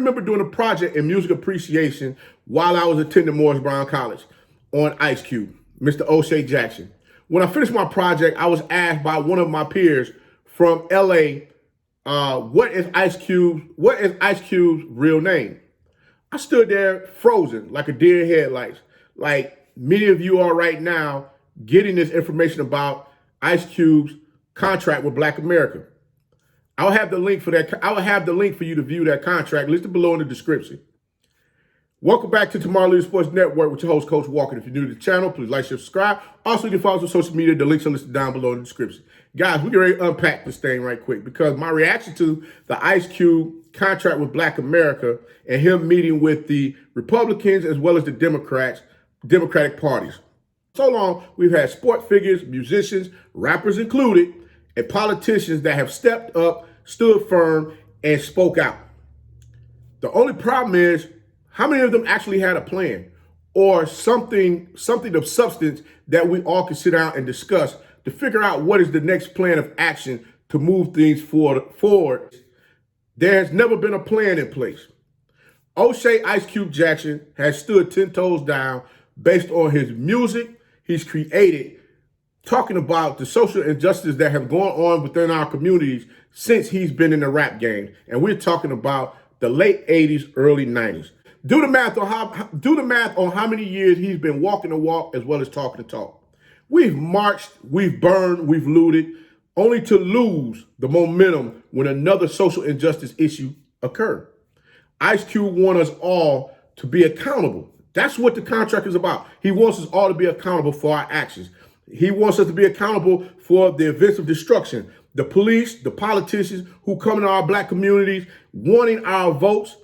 remember doing a project in music appreciation while I was attending Morris Brown College on Ice Cube, Mr. O'Shea Jackson. When I finished my project, I was asked by one of my peers from LA, what is Ice Cube's real name? I stood there frozen like a deer in headlights, like many of you are right now getting this information about Ice Cube's contract with Black America. I'll have the link for that. I will have the link for you to view that contract listed below in the description. Welcome back to Tomorrow Leader Sports Network with your host, Coach Walker. If you're new to the channel, please like, share, subscribe. Also, you can follow us on social media. The links are listed down below in the description. Guys, we're going to unpack this thing right quick because my reaction to the Ice Cube contract with Black America and him meeting with the Republicans as well as the Democratic parties. So long, we've had sport figures, musicians, rappers included, and politicians that have stepped up, stood firm, and spoke out. The only problem is, how many of them actually had a plan or something of substance that we all can sit down and discuss to figure out what is the next plan of action to move things forward? There has never been a plan in place. O'Shea Ice Cube Jackson has stood 10 toes down based on his music he's created, talking about the social injustices that have gone on within our communities since he's been in the rap game. And we're talking about the late 80s, early 90s. Do the math on how many years he's been walking the walk as well as talking the talk. We've marched, we've burned, we've looted, only to lose the momentum when another social injustice issue occurred. Ice Cube wants us all to be accountable. That's what the contract is about. He wants us all to be accountable for our actions. He wants us to be accountable for the events of destruction. The police, the politicians who come into our Black communities wanting our votes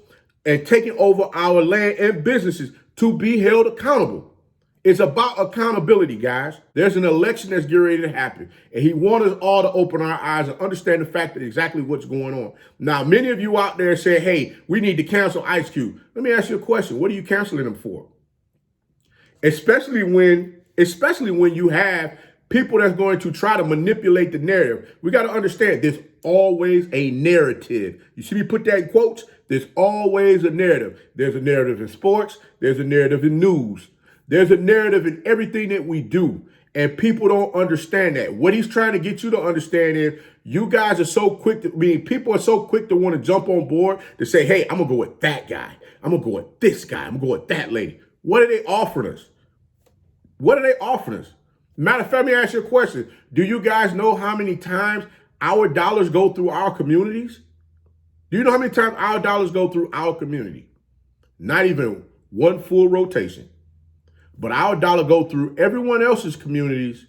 and taking over our land and businesses to be held accountable. It's about accountability, guys. There's an election that's getting ready to happen, and he wants us all to open our eyes and understand the fact that exactly what's going on. Now, many of you out there say, hey, we need to cancel Ice Cube. Let me ask you a question. What are you canceling him for? Especially when you have people that's going to try to manipulate the narrative. We got to understand there's always a narrative. You see me put that in quotes? There's always a narrative. There's a narrative in sports. There's a narrative in news. There's a narrative in everything that we do. And people don't understand that. What he's trying to get you to understand is you guys are so quick people are so quick to want to jump on board to say, hey, I'm going to go with that guy. I'm going to go with this guy. I'm going to go with that lady. What are they offering us? What are they offering us? Matter of fact, let me ask you a question. Do you guys know how many times our dollars go through our communities? Do you know how many times our dollars go through our community? Not even one full rotation. But our dollar go through everyone else's communities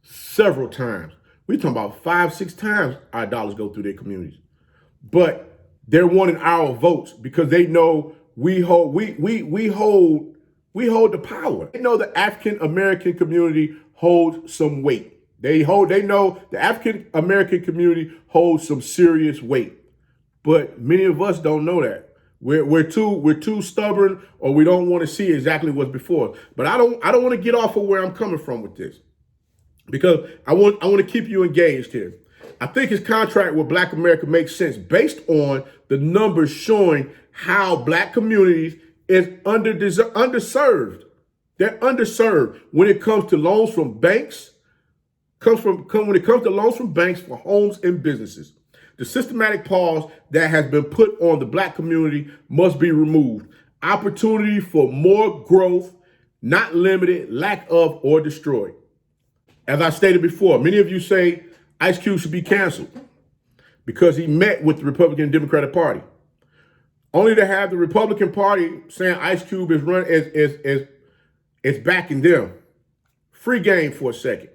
several times. We're talking about 5, 6 times our dollars go through their communities. But they're wanting our votes because they know we hold the power. They know the African American community holds some weight. They know the African American community holds some serious weight. But many of us don't know that. We're too stubborn, or we don't want to see exactly what's before us. But I don't want to get off of where I'm coming from with this, because I want to keep you engaged here. I think his contract with Black America makes sense based on the numbers showing how Black communities is underserved. They're underserved when it comes to loans from banks. When it comes to loans from banks for homes and businesses. The systematic pause that has been put on the Black community must be removed. Opportunity for more growth, not limited, lack of, or destroyed. As I stated before, many of you say Ice Cube should be canceled because he met with the Republican and Democratic Party. Only to have the Republican Party saying Ice Cube is backing them. Free game for a second.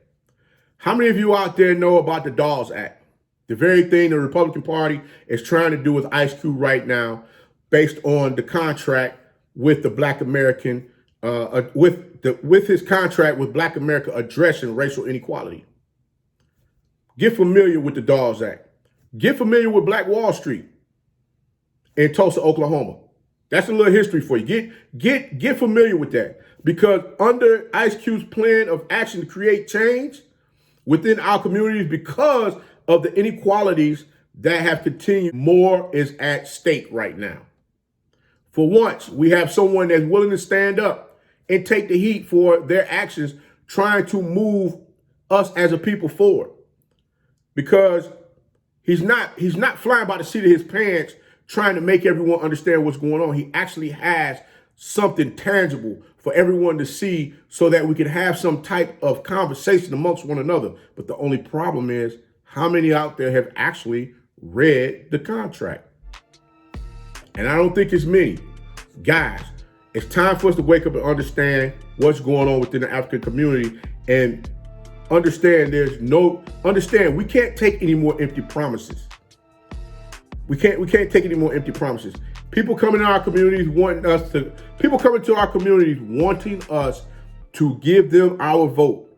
How many of you out there know about the Dolls Act? The very thing the Republican Party is trying to do with Ice Cube right now, based on the contract with the Black American, with his contract with Black America addressing racial inequality. Get familiar with the Dolls Act. Get familiar with Black Wall Street in Tulsa, Oklahoma. That's a little history for you. Get familiar with that, because under Ice Cube's plan of action to create change within our communities, because of the inequalities that have continued, more is at stake right now. For once, we have someone that's willing to stand up and take the heat for their actions, trying to move us as a people forward. Because he's not flying by the seat of his pants trying to make everyone understand what's going on. He actually has something tangible for everyone to see so that we can have some type of conversation amongst one another. But the only problem is how many out there have actually read the contract? And I don't think it's many. Guys, it's time for us to wake up and understand what's going on within the African community and understand we can't take any more empty promises. We can't take any more empty promises. People coming to our communities wanting us to give them our vote,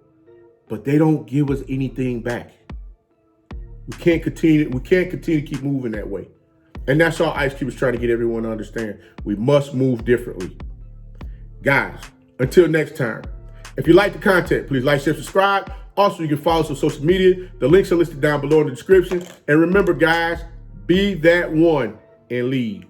but they don't give us anything back. We can't continue to keep moving that way. And that's all Ice Cube is trying to get everyone to understand. We must move differently. Guys, until next time, if you like the content, please like, share, subscribe. Also, you can follow us on social media. The links are listed down below in the description. And remember, guys, be that one and lead.